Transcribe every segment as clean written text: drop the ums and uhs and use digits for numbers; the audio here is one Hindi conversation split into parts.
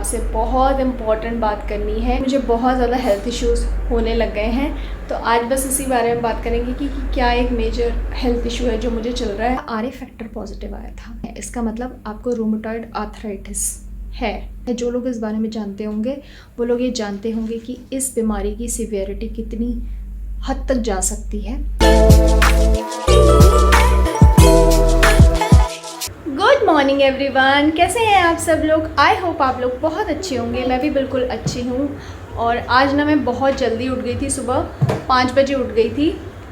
आपसे बहुत इम्पॉर्टेंट बात करनी है। मुझे बहुत ज़्यादा हेल्थ इश्यूज़ होने लग गए हैं, तो आज बस इसी बारे में बात करेंगे कि क्या एक मेजर हेल्थ इशू है जो मुझे चल रहा है। आरए फैक्टर पॉजिटिव आया था, इसका मतलब आपको रूमेटॉइड आर्थराइटिस है। जो लोग इस बारे में जानते होंगे वो लोग ये जानते होंगे कि इस बीमारी की सिवियरिटी कितनी हद तक जा सकती है। गुड मॉर्निंग एवरीवन, कैसे हैं आप सब लोग। आई होप आप लोग बहुत अच्छे होंगे। मैं भी बिल्कुल अच्छी हूँ। और आज ना मैं बहुत जल्दी उठ गई थी, सुबह 5 बजे उठ गई थी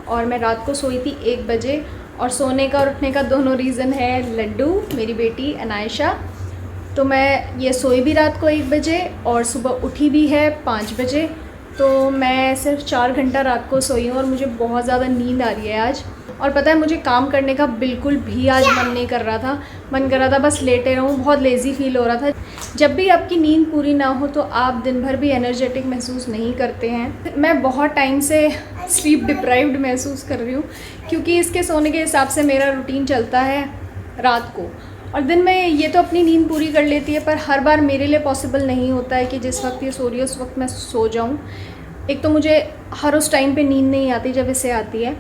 और मैं रात को सोई थी 1 बजे। और सोने का और उठने का दोनों रीज़न है लड्डू, मेरी बेटी अनायशा। तो मैं ये सोई भी रात को 1 बजे और सुबह उठी भी है 5 बजे। तो मैं सिर्फ 4 घंटा रात को सोई हूँ और मुझे बहुत ज़्यादा नींद आ रही है आज। और पता है, मुझे काम करने का बिल्कुल भी आज मन नहीं कर रहा था। मन कर रहा था बस लेटे रहूँ, बहुत लेज़ी फील हो रहा था। जब भी आपकी नींद पूरी ना हो तो आप दिन भर भी एनर्जेटिक महसूस नहीं करते हैं। मैं बहुत टाइम से स्लीप डिप्राइव्ड महसूस कर रही हूँ, क्योंकि इसके सोने के हिसाब से मेरा रूटीन चलता है रात को। और दिन में ये तो अपनी नींद पूरी कर लेती है, पर हर बार मेरे लिए पॉसिबल नहीं होता है कि जिस वक्त ये सो रही है उस वक्त मैं सो जाऊँ। एक तो मुझे हर उस टाइम पे नींद नहीं आती जब इसे आती है,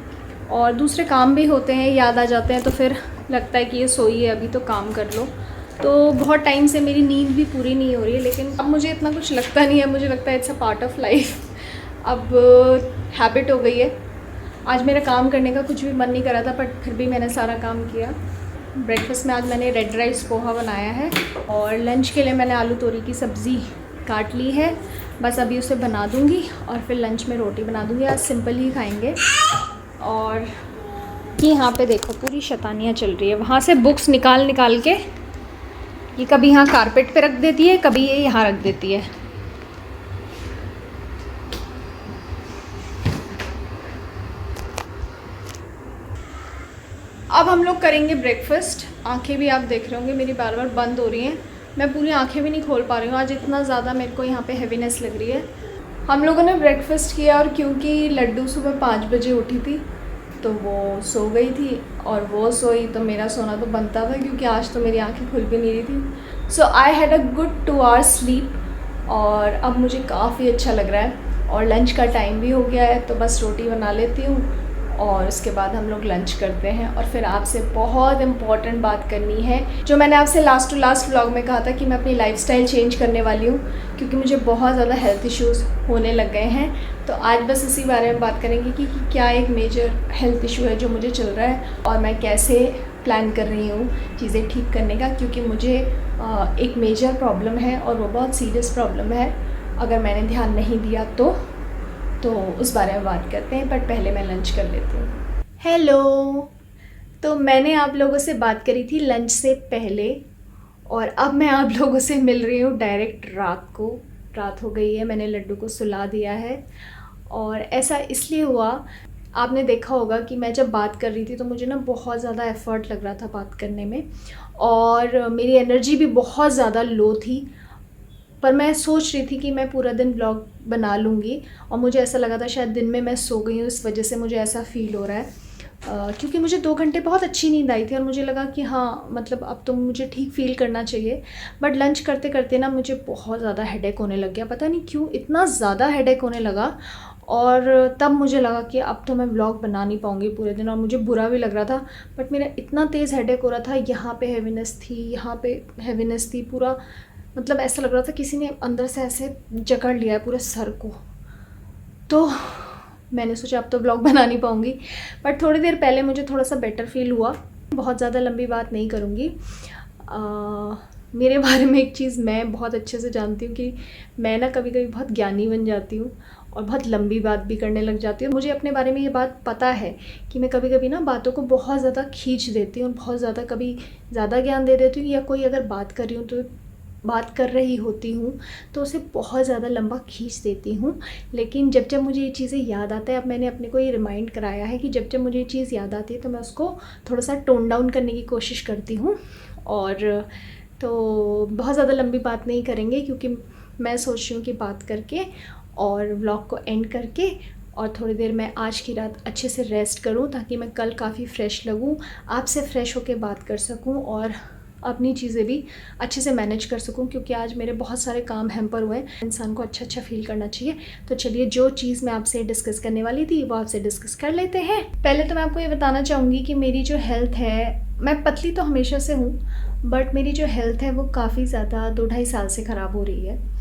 और दूसरे काम भी होते हैं, याद आ जाते हैं, तो फिर लगता है कि ये सोई है अभी तो काम कर लो। तो बहुत टाइम से मेरी नींद भी पूरी नहीं हो रही है, लेकिन अब मुझे इतना कुछ लगता नहीं है। मुझे लगता है it's a part of life. अब हैबिट हो गई है। आज मेरा काम करने का कुछ भी मन नहीं कर रहा था, बट फिर भी मैंने सारा काम किया। ब्रेकफास्ट में आज मैंने रेड राइस पोहा बनाया है, और लंच के लिए मैंने आलू तोरी की सब्ज़ी काट ली है। बस अभी उसे बना दूँगी और फिर लंच में रोटी बना दूँगी। आज सिंपल ही खाएंगे। और ये यहाँ पे देखो पूरी शैतानियाँ चल रही है। वहाँ से बुक्स निकाल निकाल के ये कभी यहाँ कारपेट पे रख देती है, कभी ये यहाँ रख देती है। अब हम लोग करेंगे ब्रेकफास्ट। आंखें भी आप देख रहे होंगे मेरी बार बार बंद हो रही हैं। मैं पूरी आंखें भी नहीं खोल पा रही हूँ, आज इतना ज़्यादा मेरे को यहाँ पे हैवीनेस लग रही है। हम लोगों ने ब्रेकफास्ट किया, और क्योंकि लड्डू सुबह 5 बजे उठी थी तो वो सो गई थी, और वो सोई तो मेरा सोना तो बनता था, क्योंकि आज तो मेरी आंखें खुल भी नहीं रही थी। So I had a good 2 hours sleep, और अब मुझे काफ़ी अच्छा लग रहा है। और लंच का टाइम भी हो गया है, तो बस रोटी बना लेती हूँ और उसके बाद हम लोग लंच करते हैं। और फिर आपसे बहुत इम्पॉर्टेंट बात करनी है, जो मैंने आपसे लास्ट टू लास्ट व्लॉग में कहा था कि मैं अपनी लाइफस्टाइल चेंज करने वाली हूँ, क्योंकि मुझे बहुत ज़्यादा हेल्थ इश्यूज़ होने लग गए हैं। तो आज बस इसी बारे में बात करेंगे कि क्या एक मेजर हेल्थ इशू है जो मुझे चल रहा है, और मैं कैसे प्लान कर रही हूँ चीज़ें ठीक करने का। क्योंकि मुझे एक मेजर प्रॉब्लम है, और वो बहुत सीरियस प्रॉब्लम है। अगर मैंने ध्यान नहीं दिया तो उस बारे में बात करते हैं, बट पहले मैं लंच कर लेती हूँ। हेलो। तो मैंने आप लोगों से बात करी थी लंच से पहले, और अब मैं आप लोगों से मिल रही हूँ डायरेक्ट रात को। रात हो गई है, मैंने लड्डू को सुला दिया है। और ऐसा इसलिए हुआ, आपने देखा होगा कि मैं जब बात कर रही थी तो मुझे ना बहुत ज़्यादा एफ़र्ट लग रहा था बात करने में, और मेरी एनर्जी भी बहुत ज़्यादा लो थी। पर मैं सोच रही थी कि मैं पूरा दिन ब्लॉग बना लूँगी, और मुझे ऐसा लगा था शायद दिन में मैं सो गई हूँ, इस वजह से मुझे ऐसा फ़ील हो रहा है। क्योंकि मुझे 2 घंटे बहुत अच्छी नींद आई थी, और मुझे लगा कि हाँ, मतलब अब तो मुझे ठीक फ़ील करना चाहिए। बट लंच करते करते ना मुझे बहुत ज़्यादा हेडेक होने लग गया। पता नहीं क्यों इतना ज़्यादा हेडेक होने लगा, और तब मुझे लगा कि अब तो मैं व्लॉग बना नहीं पाऊँगी पूरे दिन, और मुझे बुरा भी लग रहा था। बट मेरा इतना तेज़ हेडेक हो रहा था, यहाँ पे हैवीनेस थी, यहाँ पे हैवीनेस थी, पूरा मतलब ऐसा लग रहा था किसी ने अंदर से ऐसे जकड़ लिया है पूरे सर को। तो मैंने सोचा अब तो व्लॉग बना नहीं पाऊँगी। बट थोड़ी देर पहले मुझे थोड़ा सा बेटर फील हुआ। बहुत ज़्यादा लंबी बात नहीं करूँगी। मेरे बारे में एक चीज़ मैं बहुत अच्छे से जानती हूँ कि मैं ना कभी कभी बहुत ज्ञानी बन जाती हूँ, और बहुत लंबी बात भी करने लग जाती हूँ। मुझे अपने बारे में ये बात पता है कि मैं कभी कभी ना बातों को बहुत ज़्यादा खींच देती हूँ, बहुत ज़्यादा, कभी ज़्यादा ज्ञान दे देती हूँ, या कोई अगर बात कर रही हूँ तो बात कर रही होती हूँ तो उसे बहुत ज़्यादा लंबा खींच देती हूँ। लेकिन जब जब मुझे ये चीज़ें याद आता है, अब मैंने अपने को ये रिमाइंड कराया है कि जब जब मुझे ये चीज़ याद आती है तो मैं उसको थोड़ा सा टोन डाउन करने की कोशिश करती हूँ। और तो बहुत ज़्यादा लंबी बात नहीं करेंगे, क्योंकि मैं सोच रही हूँ कि बात करके और व्लॉग को एंड करके और थोड़ी देर मैं आज की रात अच्छे से रेस्ट करूँ, ताकि मैं कल काफ़ी फ़्रेश लगूँ, आपसे फ़्रेश होकर बात कर सकूँ, और अपनी चीज़ें भी अच्छे से मैनेज कर सकूं, क्योंकि आज मेरे बहुत सारे काम हैम्पर हुए हैं। इंसान को अच्छा फील करना चाहिए। तो चलिए, जो चीज़ मैं आपसे डिस्कस करने वाली थी वो आपसे डिस्कस कर लेते हैं। पहले तो मैं आपको ये बताना चाहूँगी कि मेरी जो हेल्थ है, मैं पतली तो हमेशा से हूँ, बट मेरी जो हेल्थ है वो काफ़ी ज़्यादा 2-2.5 साल से ख़राब हो रही है।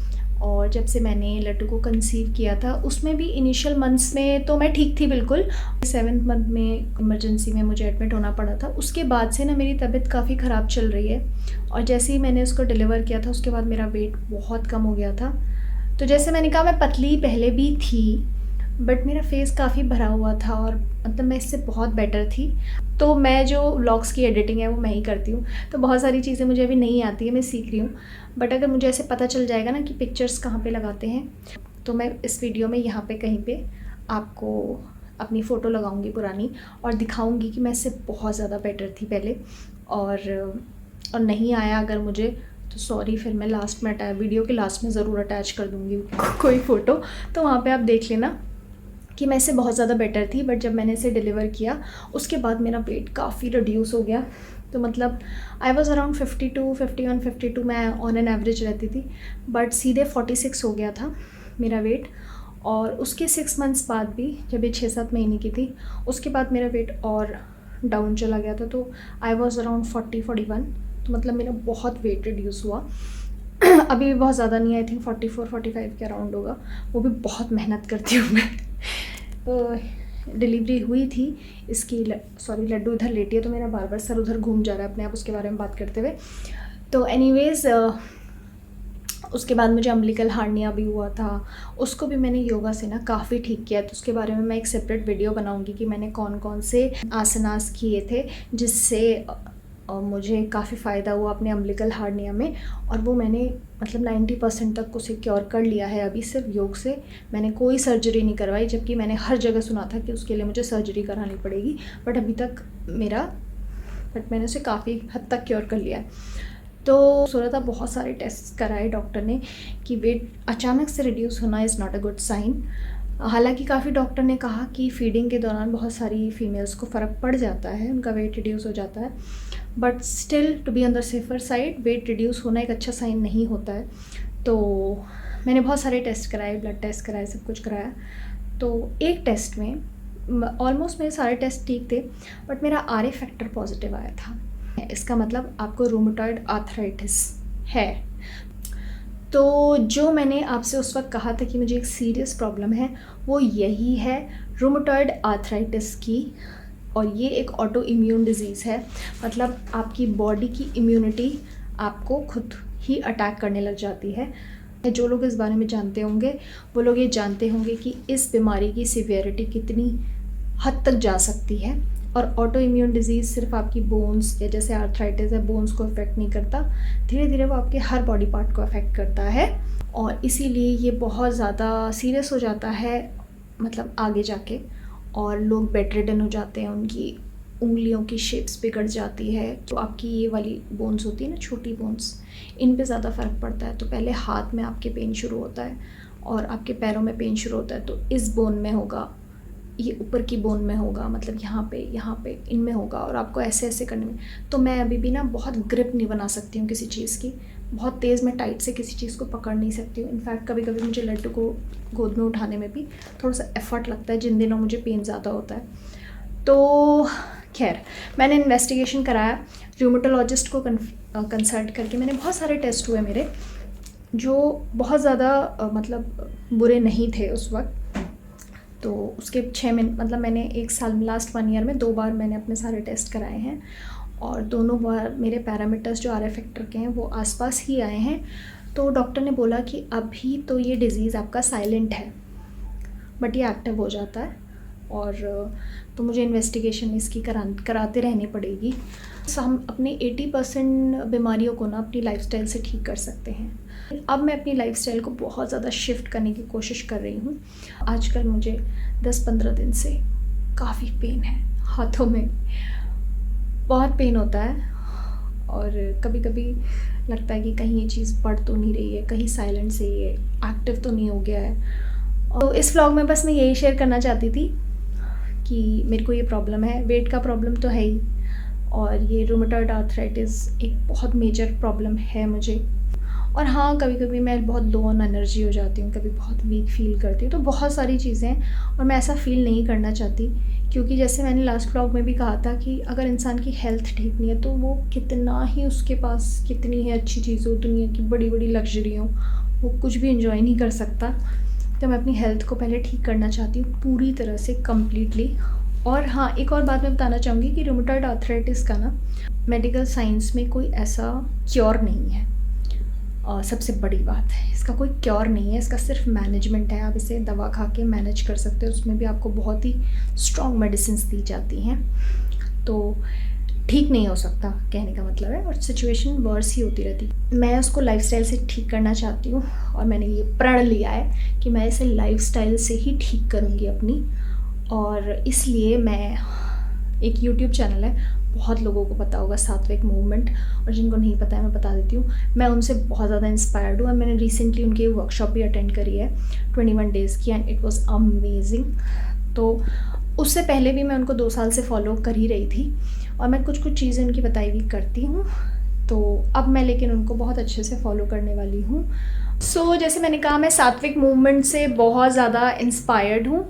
और जब से मैंने लड्डू को कंसीव किया था, उसमें भी इनिशियल मंथ्स में तो मैं ठीक थी बिल्कुल। 7th मंथ में इमरजेंसी में मुझे एडमिट होना पड़ा था। उसके बाद से ना मेरी तबीयत काफ़ी ख़राब चल रही है, और जैसे ही मैंने उसको डिलीवर किया था उसके बाद मेरा वेट बहुत कम हो गया था। तो जैसे मैंने कहा, मैं पतली पहले भी थी, बट मेरा फेस काफ़ी भरा हुआ था, और मतलब मैं इससे बहुत बेटर थी। तो मैं जो व्लॉग्स की एडिटिंग है वो मैं ही करती हूँ, तो बहुत सारी चीज़ें मुझे अभी नहीं आती है, मैं सीख रही हूँ। बट अगर मुझे ऐसे पता चल जाएगा ना कि पिक्चर्स कहाँ पे लगाते हैं, तो मैं इस वीडियो में यहाँ पे कहीं पे आपको अपनी फ़ोटो लगाऊंगी पुरानी, और दिखाऊंगी कि मैं इससे बहुत ज़्यादा बेटर थी पहले। और नहीं आया अगर मुझे, तो सॉरी, फिर मैं लास्ट में वीडियो के लास्ट में ज़रूर अटैच कर दूँगी कोई फ़ोटो, तो वहाँ पर आप देख लेना कि मैं इससे बहुत ज़्यादा बेटर थी। बट जब मैंने इसे डिलीवर किया उसके बाद मेरा वेट काफ़ी रिड्यूस हो गया। तो मतलब आई वॉज़ अराउंड 52, 51, 52 मैं ऑन एन एवरेज रहती थी, बट सीधे 46 हो गया था मेरा वेट। और उसके 6 मंथ्स बाद भी, जब ये 6-7 महीने की थी, उसके बाद मेरा वेट और डाउन चला गया था। तो आई वॉज़ अराउंड 40-41, तो मतलब मेरा बहुत वेट रिड्यूस हुआ। अभी भी बहुत ज़्यादा नहीं, आई थिंक 44-45 के अराउंड होगा। वो भी बहुत मेहनत करती हूँ मैं। डिलीवरी हुई थी इसकी, सॉरी, लड्डू इधर लेटी है तो मेरा बार बार सर उधर घूम जा रहा है अपने आप उसके बारे में बात करते हुए। तो एनीवेज़, उसके बाद मुझे अम्बिलिकल हार्निया भी हुआ था, उसको भी मैंने योगा से ना काफ़ी ठीक किया। तो उसके बारे में मैं एक सेपरेट वीडियो बनाऊंगी कि मैंने कौन कौन से आसनास किए थे जिससे मुझे काफ़ी फ़ायदा हुआ अपने अम्बिलिकल हार्निया में। और वो मैंने मतलब 90% तक उसे क्योर कर लिया है अभी, सिर्फ योग से। मैंने कोई सर्जरी नहीं करवाई, जबकि मैंने हर जगह सुना था कि उसके लिए मुझे सर्जरी करानी पड़ेगी। बट अभी तक मैंने उसे काफ़ी हद तक क्योर कर लिया है। तो सूरत बहुत सारे टेस्ट कराए डॉक्टर ने कि वेट अचानक से रिड्यूस होना is not a good sign. हालांकि काफ़ी डॉक्टर ने कहा कि फीडिंग के दौरान बहुत सारी फीमेल्स को फ़र्क पड़ जाता है, उनका वेट रिड्यूस हो जाता है, but still to be on the safer side, weight reduce होना एक अच्छा साइन नहीं होता है। तो मैंने बहुत सारे टेस्ट कराए, ब्लड टेस्ट कराए, सब कुछ कराया। तो एक टेस्ट में ऑलमोस्ट मेरे सारे टेस्ट ठीक थे, बट मेरा RA फैक्टर पॉजिटिव आया था। इसका मतलब आपको रूमेटॉइड आर्थराइटिस है। तो जो मैंने आपसे उस वक्त कहा था कि मुझे एक सीरियस प्रॉब्लम है, वो यही है, रूमेटॉइड आर्थराइटिस की। और ये एक ऑटो इम्यून डिज़ीज़ है, मतलब आपकी बॉडी की इम्यूनिटी आपको खुद ही अटैक करने लग जाती है। जो लोग इस बारे में जानते होंगे वो लोग ये जानते होंगे कि इस बीमारी की सिवियरिटी कितनी हद तक जा सकती है। और ऑटो इम्यून डिज़ीज़ सिर्फ आपकी बोन्स, या जैसे आर्थराइटिस है, बोन्स को अफेक्ट नहीं करता, धीरे धीरे वो आपके हर बॉडी पार्ट को अफेक्ट करता है। और इसीलिए ये बहुत ज़्यादा सीरियस हो जाता है, मतलब आगे जाके, और लोग बेड रिडन हो जाते हैं, उनकी उंगलियों की शेप्स बिगड़ जाती है। तो आपकी ये वाली बोन्स होती है ना, छोटी बोन्स, इन पे ज़्यादा फ़र्क पड़ता है। तो पहले हाथ में आपके पेन शुरू होता है और आपके पैरों में पेन शुरू होता है। तो इस बोन में होगा, ये ऊपर की बोन में होगा, मतलब यहाँ पे इनमें होगा, और आपको ऐसे ऐसे करने में। तो मैं अभी भी ना बहुत ग्रिप नहीं बना सकती हूँ किसी चीज़ की, बहुत तेज़ मैं टाइट से किसी चीज़ को पकड़ नहीं सकती हूँ। इनफैक्ट कभी कभी मुझे लड्डू को गोद में उठाने में भी थोड़ा सा एफर्ट लगता है, जिन दिनों मुझे पेन ज़्यादा होता है। तो खैर, मैंने इन्वेस्टिगेशन कराया, रूमेटोलॉजिस्ट को कंसल्ट करके। मैंने बहुत सारे टेस्ट हुए मेरे, जो बहुत ज़्यादा मतलब बुरे नहीं थे उस वक्त। तो उसके 6 महीने, मतलब मैंने 1 साल में, लास्ट 1 ईयर में 2 बार मैंने अपने सारे टेस्ट कराए हैं, और दोनों बार मेरे पैरामीटर्स जो RA फैक्टर के हैं वो आसपास ही आए हैं। तो डॉक्टर ने बोला कि अभी तो ये डिज़ीज़ आपका साइलेंट है, बट ये एक्टिव हो जाता है, और तो मुझे इन्वेस्टिगेशन इसकी कराते रहनी पड़ेगी। तो हम अपने 80% बीमारियों को ना अपनी लाइफस्टाइल से ठीक कर सकते हैं। अब मैं अपनी लाइफस्टाइल को बहुत ज़्यादा शिफ्ट करने की कोशिश कर रही हूँ। आजकल मुझे 10-15 दिन से काफ़ी पेन है, हाथों में बहुत पेन होता है, और कभी कभी लगता है कि कहीं ये चीज़ बढ़ तो नहीं रही है, कहीं साइलेंट से ये एक्टिव तो नहीं हो गया है। तो इस व्लॉग में बस मैं यही शेयर करना चाहती थी कि मेरे को ये प्रॉब्लम है, वेट का प्रॉब्लम तो है ही, और ये रूमेटॉइड आर्थराइटिस एक बहुत मेजर प्रॉब्लम है मुझे। और हाँ, कभी कभी मैं बहुत लो ऑन एनर्जी हो जाती हूँ, कभी बहुत वीक फील करती हूँ, तो बहुत सारी चीज़ें हैं और मैं ऐसा फ़ील नहीं करना चाहती, क्योंकि जैसे मैंने लास्ट व्लॉग में भी कहा था कि अगर इंसान की हेल्थ ठीक नहीं है तो वो कितना ही उसके पास कितनी ही अच्छी चीज़ हो, दुनिया की बड़ी बड़ी लग्जरी हो, वो कुछ भी इंजॉय नहीं कर सकता। तो मैं अपनी हेल्थ को पहले ठीक करना चाहती हूँ पूरी तरह से, कम्प्लीटली। और हाँ, एक और बात मैं बताना चाहूँगी कि रूमेटॉइड आर्थराइटिस का ना मेडिकल साइंस में कोई ऐसा क्योर नहीं है। सबसे बड़ी बात है, इसका कोई क्योर नहीं है, इसका सिर्फ मैनेजमेंट है। आप इसे दवा खा के मैनेज कर सकते हो, उसमें भी आपको बहुत ही स्ट्रॉन्ग मेडिसिन दी जाती हैं, तो ठीक नहीं हो सकता, कहने का मतलब है। और सिचुएशन वर्स ही होती रहती। मैं उसको लाइफस्टाइल से ठीक करना चाहती हूँ और मैंने ये प्रण लिया है कि मैं इसे लाइफस्टाइल से ही ठीक करूँगी अपनी। और इसलिए मैं, एक यूट्यूब चैनल है, बहुत लोगों को पता होगा, सात्विक मूवमेंट, और जिनको नहीं पता है मैं बता देती हूँ। मैं उनसे बहुत ज़्यादा इंस्पायर्ड हूँ और मैंने रिसेंटली उनकी वर्कशॉप भी अटेंड करी है 21 डेज़ की, एंड इट वाज अमेजिंग। तो उससे पहले भी मैं उनको 2 साल से फॉलो कर ही रही थी और मैं कुछ चीज़ें उनकी बताई हुई करती हूँ, तो अब मैं लेकिन उनको बहुत अच्छे से फॉलो करने वाली हूँ। सो जैसे मैंने कहा, मैं सात्विक मूवमेंट से बहुत ज़्यादा इंस्पायर्ड हूँ।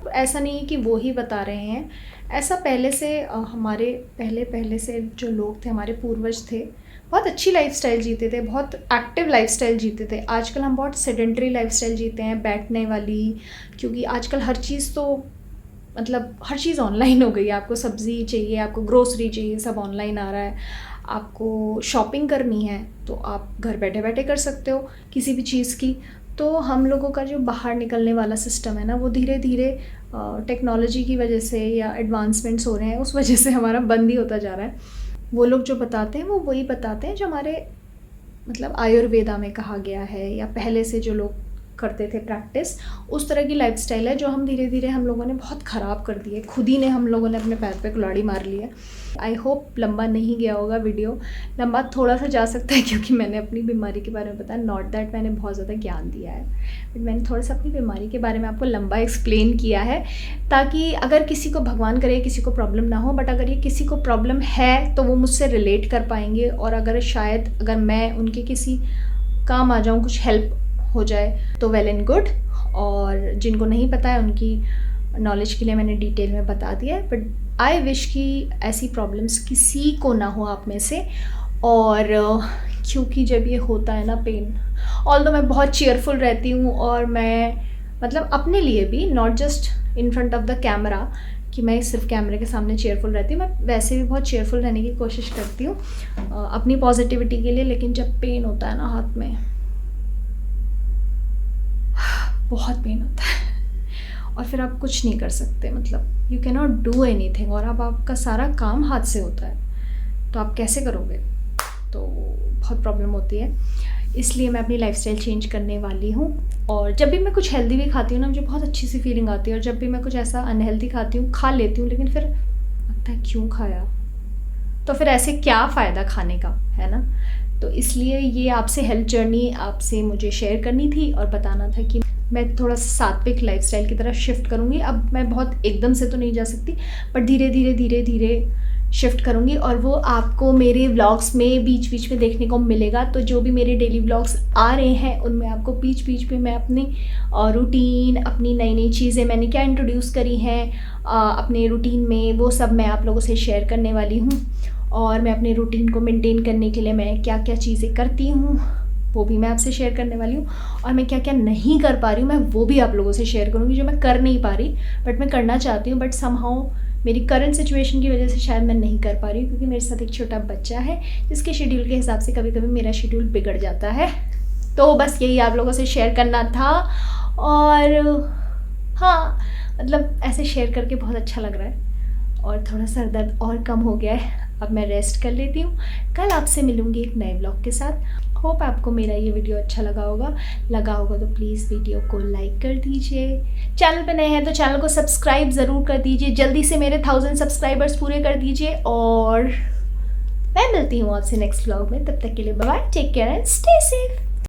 ऐसा नहीं है कि वो ही बता रहे हैं, ऐसा पहले से हमारे पहले से जो लोग थे, हमारे पूर्वज थे, बहुत अच्छी लाइफस्टाइल जीते थे, बहुत एक्टिव लाइफस्टाइल जीते थे। आजकल हम बहुत सेडेंटरी लाइफस्टाइल जीते हैं, बैठने वाली, क्योंकि आजकल हर चीज़ तो मतलब हर चीज़ ऑनलाइन हो गई है। आपको सब्ज़ी चाहिए, आपको ग्रोसरी चाहिए, सब ऑनलाइन आ रहा है। आपको शॉपिंग करनी है तो आप घर बैठे बैठे कर सकते हो किसी भी चीज़ की। तो हम लोगों का जो बाहर निकलने वाला सिस्टम है ना, वो धीरे धीरे टेक्नोलॉजी की वजह से या एडवांसमेंट्स हो रहे हैं, उस वजह से हमारा बंद ही होता जा रहा है। वो लोग जो बताते हैं वो वही बताते हैं जो हमारे मतलब आयुर्वेदा में कहा गया है, या पहले से जो लोग करते थे प्रैक्टिस, उस तरह की लाइफस्टाइल है जो हम धीरे धीरे हम लोगों ने बहुत ख़राब कर दी है। खुद ही ने हम लोगों ने अपने पैर पे कुल्हाड़ी मार ली है। आई होप लंबा नहीं गया होगा वीडियो, लंबा थोड़ा सा जा सकता है क्योंकि मैंने अपनी बीमारी के बारे में बताया, नॉट दैट मैंने बहुत ज़्यादा ज्ञान दिया है, बट मैंने थोड़ा सा अपनी बीमारी के बारे में आपको लंबा एक्सप्लेन किया है, ताकि अगर किसी को, भगवान करे किसी को प्रॉब्लम ना हो, बट अगर ये किसी को प्रॉब्लम है तो वो मुझसे रिलेट कर पाएंगे, और अगर शायद अगर मैं उनके किसी काम आ जाऊँ, कुछ हेल्प हो जाए तो वेल एंड गुड। और जिनको नहीं पता है उनकी नॉलेज के लिए मैंने डिटेल में बता दिया है, बट आई विश कि ऐसी प्रॉब्लम्स किसी को ना हो आप में से। और क्योंकि जब ये होता है ना पेन, ऑल्दो मैं बहुत चेयरफुल रहती हूँ, और मैं मतलब अपने लिए भी, not just in front of the camera कि मैं सिर्फ कैमरे के सामने चेयरफुल रहती हूँ, मैं वैसे भी बहुत चेयरफुल रहने की कोशिश करती हूँ अपनी पॉजिटिविटी के लिए। लेकिन जब पेन होता है ना हाथ में, बहुत पेन होता है, और फिर आप कुछ नहीं कर सकते, मतलब you can not do anything, और अब आपका सारा काम हाथ से होता है, तो आप कैसे करोगे? तो बहुत प्रॉब्लम होती है। इसलिए मैं अपनी लाइफस्टाइल चेंज करने वाली हूँ, और जब भी मैं कुछ हेल्दी भी खाती हूँ ना, मुझे बहुत अच्छी सी फीलिंग आती है, और जब भी मैं कुछ ऐसा अनहेल्दी खाती हूँ, खा लेती हूँ, लेकिन फिर लगता है क्यों खाया, तो फिर ऐसे क्या फ़ायदा खाने का, है ना? तो इसलिए ये आपसे हेल्थ जर्नी आपसे मुझे शेयर करनी थी और बताना था कि मैं थोड़ा सा सात्विक लाइफस्टाइल की तरफ शिफ्ट करूँगी। अब मैं बहुत एकदम से तो नहीं जा सकती, बट धीरे धीरे शिफ्ट करूँगी, और वो आपको मेरे व्लॉग्स में बीच बीच में देखने को मिलेगा। तो जो भी मेरे डेली व्लॉग्स आ रहे हैं उनमें आपको बीच बीच में मैं अपनी रूटीन, अपनी नई नई चीज़ें मैंने क्या इंट्रोड्यूस करी हैं अपने रूटीन में, वो सब मैं आप लोगों से शेयर करने वाली हूँ। और मैं अपने रूटीन को मेंटेन करने के लिए मैं क्या क्या चीज़ें करती हूँ वो भी मैं आपसे शेयर करने वाली हूँ, और मैं क्या क्या नहीं कर पा रही हूँ मैं वो भी आप लोगों से शेयर करूँगी, जो मैं कर नहीं पा रही बट मैं करना चाहती हूँ, बट समहाउ मेरी करंट सिचुएशन की वजह से शायद मैं नहीं कर पा रही हूँ, क्योंकि मेरे साथ एक छोटा बच्चा है जिसके शेड्यूल के हिसाब से कभी कभी मेरा शेड्यूल बिगड़ जाता है। तो बस यही आप लोगों से शेयर करना था, और हाँ मतलब ऐसे शेयर करके बहुत अच्छा लग रहा है, और थोड़ा सर दर्द और कम हो गया है। अब मैं रेस्ट कर लेती हूँ, कल आपसे मिलूँगी एक नए ब्लॉग के साथ। होप आपको मेरा ये वीडियो अच्छा लगा होगा तो प्लीज़ वीडियो को लाइक कर दीजिए। चैनल पे नए हैं तो चैनल को सब्सक्राइब ज़रूर कर दीजिए, जल्दी से मेरे 1000 सब्सक्राइबर्स पूरे कर दीजिए, और मैं मिलती हूँ आपसे नेक्स्ट ब्लॉग में। तब तक के लिए bye bye, take care and stay safe.